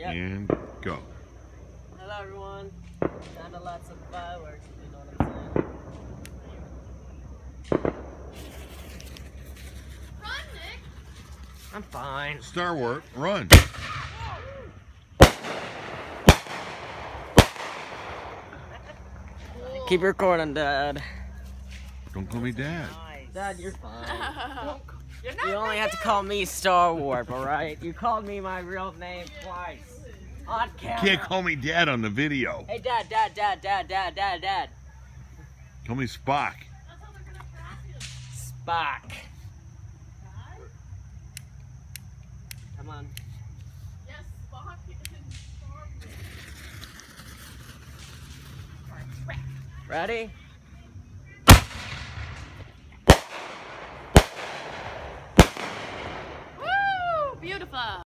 Yep. And go. Hello everyone. Kind of lots of fireworks, if you know what I'm saying. Run, Nick! I'm fine. Firework, run. Keep recording, Dad. Don't call me Dad. Dad, you're fine. You're not You only have to call me Star Wars, alright? You called me my real name twice. On You camera. can't call me Dad on the video. Hey, Dad. Call me Spock. Spock. Come on. Yes, Spock and Star Wars. Ready?